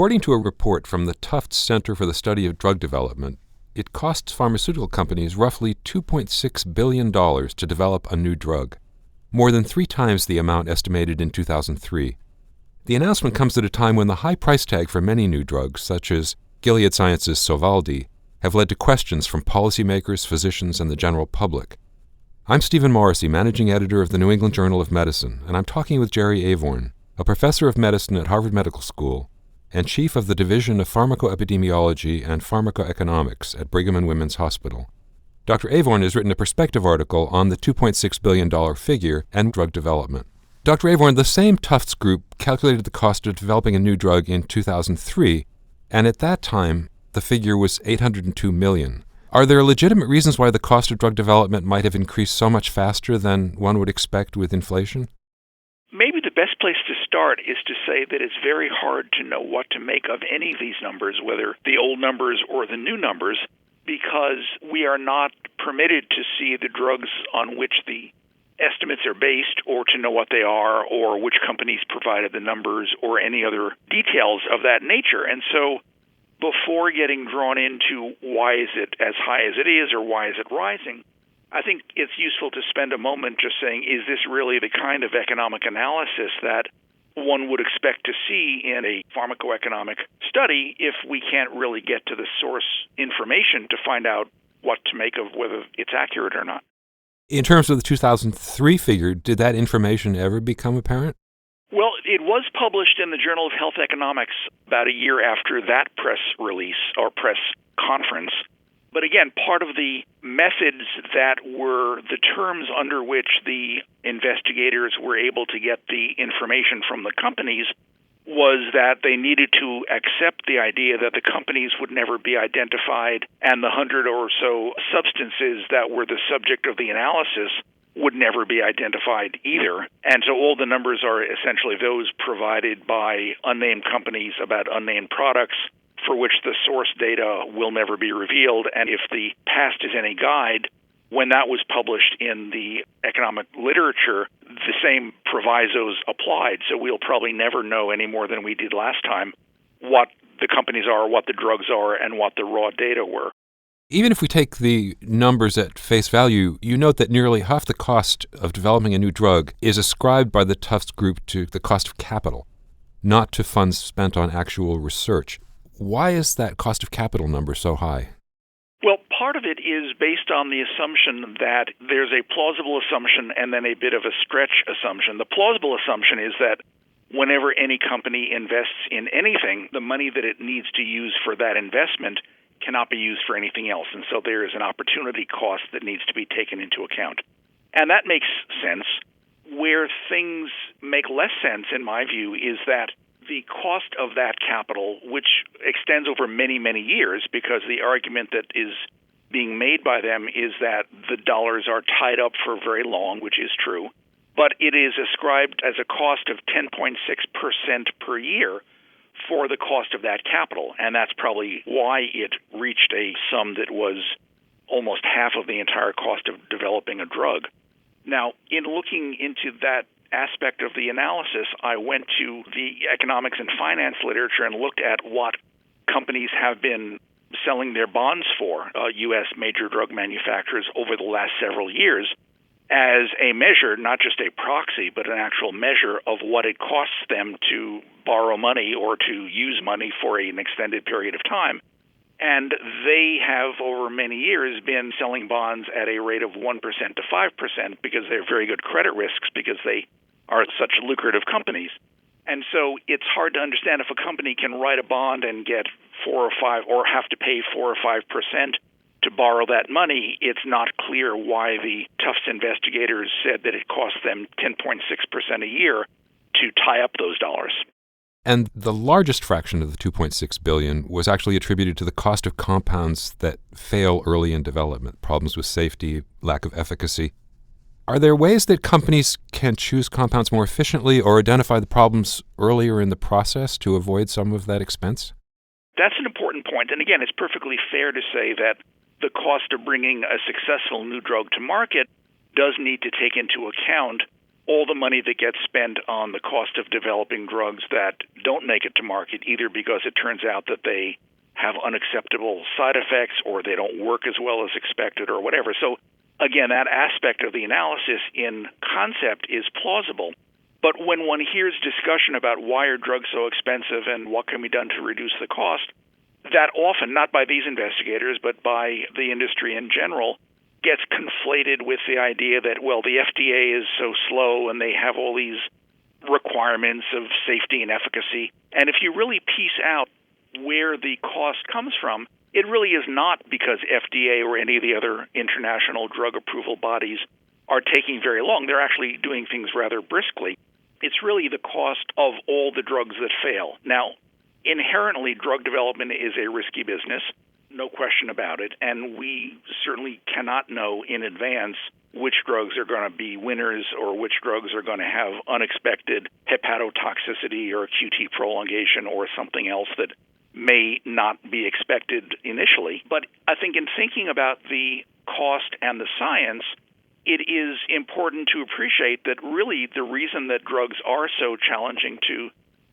According to a report from the Tufts Center for the Study of Drug Development, it costs pharmaceutical companies roughly $2.6 billion to develop a new drug, more than 3 times the amount estimated in 2003. The announcement comes at a time when the high price tag for many new drugs, such as Gilead Sciences' Sovaldi, have led to questions from policymakers, physicians, and the general public. I'm Stephen Morrissey, managing editor of the New England Journal of Medicine, and I'm talking with Jerry Avorn, a professor of medicine at Harvard Medical School and chief of the Division of Pharmacoepidemiology and Pharmacoeconomics at Brigham and Women's Hospital. Dr. Avorn has written a perspective article on the $2.6 billion figure and drug development. Dr. Avorn, the same Tufts group calculated the cost of developing a new drug in 2003, and at that time, the figure was $802 million. Are there legitimate reasons why the cost of drug development might have increased so much faster than one would expect with inflation? Maybe the best place to start is to say that it's very hard to know what to make of any of these numbers, whether the old numbers or the new numbers, because we are not permitted to see the drugs on which the estimates are based, or to know what they are, or which companies provided the numbers, or any other details of that nature. And so before getting drawn into why is it as high as it is, or why is it rising, I think it's useful to spend a moment just saying, is this really the kind of economic analysis that one would expect to see in a pharmacoeconomic study if we can't really get to the source information to find out what to make of whether it's accurate or not? In terms of the 2003 figure, did that information ever become apparent? Well, it was published in the Journal of Health Economics about a year after that press release or press conference. But again, part of the methods that were the terms under which the investigators were able to get the information from the companies was that they needed to accept the idea that the companies would never be identified and the 100 or so substances that were the subject of the analysis would never be identified either. And so all the numbers are essentially those provided by unnamed companies about unnamed products for which the source data will never be revealed. And if the past is any guide, when that was published in the economic literature, the same provisos applied. So we'll probably never know any more than we did last time what the companies are, what the drugs are, and what the raw data were. Even if we take the numbers at face value, you note that nearly half the cost of developing a new drug is ascribed by the Tufts group to the cost of capital, not to funds spent on actual research. Why is that cost of capital number so high? Well, part of it is based on the assumption that there's a plausible assumption and then a bit of a stretch assumption. The plausible assumption is that whenever any company invests in anything, the money that it needs to use for that investment cannot be used for anything else. And so there is an opportunity cost that needs to be taken into account. And that makes sense. Where things make less sense, in my view, is that the cost of that capital, which extends over many, many years, because the argument that is being made by them is that the dollars are tied up for very long, which is true, but it is ascribed as a cost of 10.6% per year for the cost of that capital. And that's probably why it reached a sum that was almost half of the entire cost of developing a drug. Now, in looking into that aspect of the analysis, I went to the economics and finance literature and looked at what companies have been selling their bonds for, U.S. major drug manufacturers, over the last several years, as a measure, not just a proxy, but an actual measure of what it costs them to borrow money or to use money for an extended period of time. And they have, over many years, been selling bonds at a rate of 1% to 5% because they're very good credit risks, because they are such lucrative companies. And so it's hard to understand if a company can write a bond and get 4 or 5, or have to pay 4 or 5% to borrow that money. It's not clear why the Tufts investigators said that it cost them 10.6% a year to tie up those dollars. And the largest fraction of the $2.6 billion was actually attributed to the cost of compounds that fail early in development, problems with safety, lack of efficacy. Are there ways that companies can choose compounds more efficiently or identify the problems earlier in the process to avoid some of that expense? That's an important point. And again, it's perfectly fair to say that the cost of bringing a successful new drug to market does need to take into account all the money that gets spent on the cost of developing drugs that don't make it to market, either because it turns out that they have unacceptable side effects or they don't work as well as expected or whatever. So again, that aspect of the analysis in concept is plausible. But when one hears discussion about why are drugs so expensive and what can be done to reduce the cost, that often, not by these investigators, but by the industry in general, gets conflated with the idea that, well, the FDA is so slow and they have all these requirements of safety and efficacy. And if you really piece out where the cost comes from, it really is not because FDA or any of the other international drug approval bodies are taking very long. They're actually doing things rather briskly. It's really the cost of all the drugs that fail. Now, inherently, drug development is a risky business, no question about it, and we certainly cannot know in advance which drugs are going to be winners or which drugs are going to have unexpected hepatotoxicity or QT prolongation or something else that may not be expected initially. But I think in thinking about the cost and the science, it is important to appreciate that really the reason that drugs are so challenging to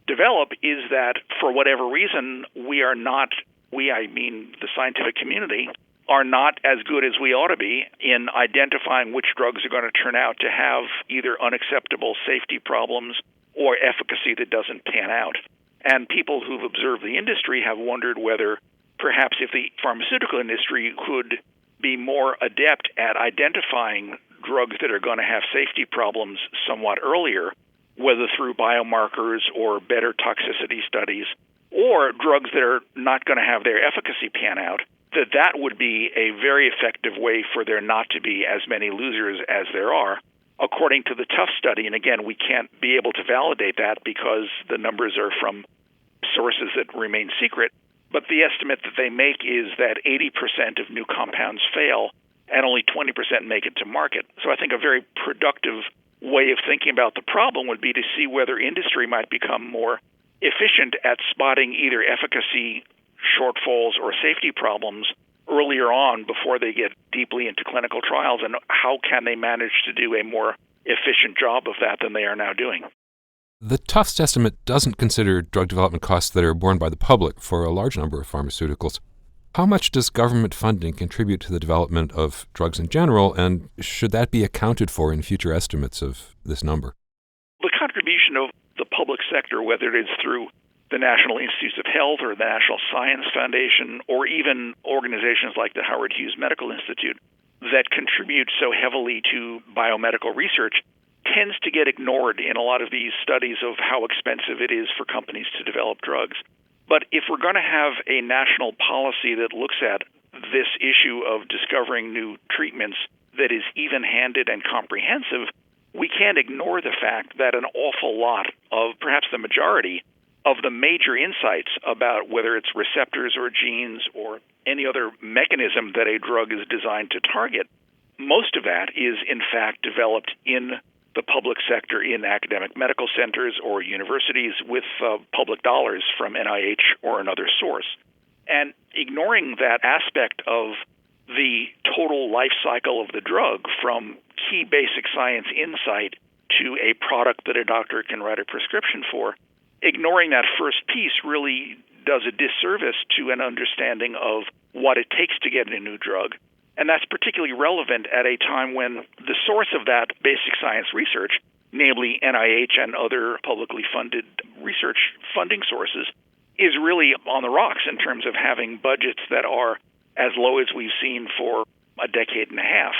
develop is that for whatever reason I mean the scientific community, are not as good as we ought to be in identifying which drugs are going to turn out to have either unacceptable safety problems or efficacy that doesn't pan out. And people who've observed the industry have wondered whether perhaps if the pharmaceutical industry could be more adept at identifying drugs that are going to have safety problems somewhat earlier, whether through biomarkers or better toxicity studies, or drugs that are not going to have their efficacy pan out, that would be a very effective way for there not to be as many losers as there are. According to the Tufts study, and again, we can't be able to validate that because the numbers are from sources that remain secret, but the estimate that they make is that 80% of new compounds fail and only 20% make it to market. So I think a very productive way of thinking about the problem would be to see whether industry might become more efficient at spotting either efficacy shortfalls or safety problems earlier on before they get deeply into clinical trials, and how can they manage to do a more efficient job of that than they are now doing. The Tufts estimate doesn't consider drug development costs that are borne by the public for a large number of pharmaceuticals. How much does government funding contribute to the development of drugs in general, and should that be accounted for in future estimates of this number? The contribution of the public sector, whether it is through the National Institutes of Health or the National Science Foundation, or even organizations like the Howard Hughes Medical Institute that contribute so heavily to biomedical research, tends to get ignored in a lot of these studies of how expensive it is for companies to develop drugs. But if we're going to have a national policy that looks at this issue of discovering new treatments that is even-handed and comprehensive, we can't ignore the fact that an awful lot of, perhaps the majority, of the major insights about whether it's receptors or genes or any other mechanism that a drug is designed to target, most of that is in fact developed in the public sector, in academic medical centers or universities with public dollars from NIH or another source. And ignoring that aspect of the total life cycle of the drug, from key basic science insight to a product that a doctor can write a prescription for, ignoring that first piece really does a disservice to an understanding of what it takes to get a new drug. And that's particularly relevant at a time when the source of that basic science research, namely NIH and other publicly funded research funding sources, is really on the rocks in terms of having budgets that are as low as we've seen for a decade and a half.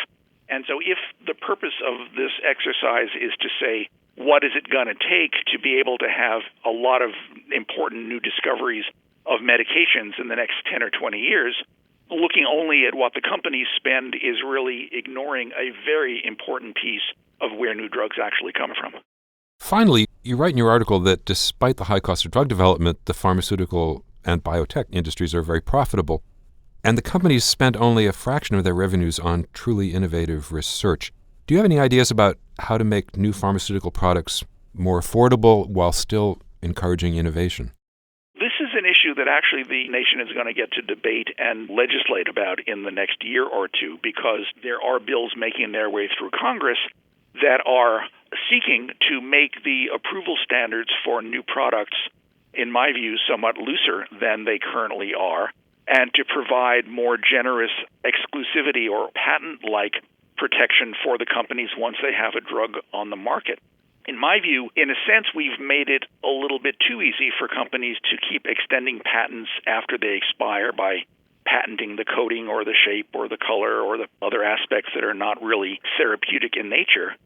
And so if the purpose of this exercise is to say, what is it going to take to be able to have a lot of important new discoveries of medications in the next 10 or 20 years, looking only at what the companies spend is really ignoring a very important piece of where new drugs actually come from. Finally, you write in your article that despite the high cost of drug development, the pharmaceutical and biotech industries are very profitable, and the companies spend only a fraction of their revenues on truly innovative research. Do you have any ideas about how to make new pharmaceutical products more affordable while still encouraging innovation? This is an issue that actually the nation is going to get to debate and legislate about in the next year or two, because there are bills making their way through Congress that are seeking to make the approval standards for new products, in my view, somewhat looser than they currently are, and to provide more generous exclusivity or patent-like protection for the companies once they have a drug on the market. In my view, in a sense, we've made it a little bit too easy for companies to keep extending patents after they expire by patenting the coating or the shape or the color or the other aspects that are not really therapeutic in nature.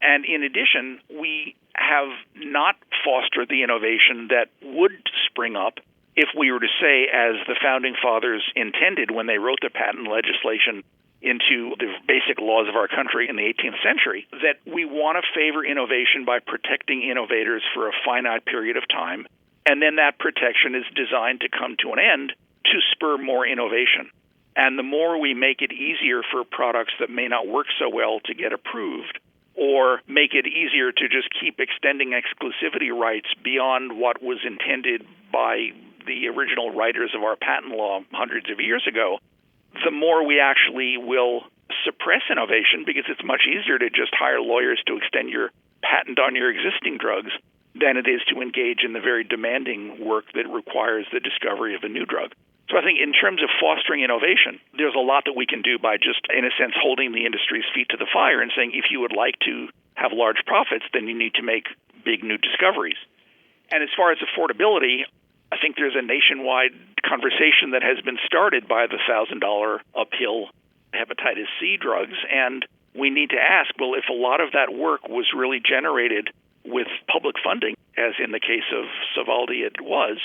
And in addition, we have not fostered the innovation that would spring up if we were to say, as the Founding Fathers intended when they wrote the patent legislation into the basic laws of our country in the 18th century, that we want to favor innovation by protecting innovators for a finite period of time, and then that protection is designed to come to an end to spur more innovation. And the more we make it easier for products that may not work so well to get approved, or make it easier to just keep extending exclusivity rights beyond what was intended by the original writers of our patent law hundreds of years ago, the more we actually will suppress innovation, because it's much easier to just hire lawyers to extend your patent on your existing drugs than it is to engage in the very demanding work that requires the discovery of a new drug. So I think in terms of fostering innovation, there's a lot that we can do by just, in a sense, holding the industry's feet to the fire and saying, if you would like to have large profits, then you need to make big new discoveries. And as far as affordability, I think there's a nationwide conversation that has been started by the $1,000 uphill hepatitis C drugs. And we need to ask, well, if a lot of that work was really generated with public funding, as in the case of Sovaldi it was,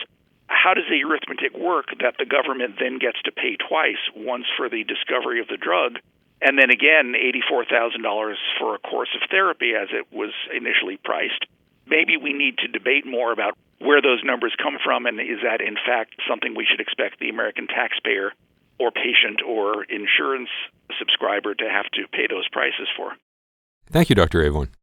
how does the arithmetic work that the government then gets to pay twice, once for the discovery of the drug, and then again $84,000 for a course of therapy as it was initially priced? Maybe we need to debate more about where those numbers come from, and is that in fact something we should expect the American taxpayer or patient or insurance subscriber to have to pay those prices for? Thank you, Dr. Avorn.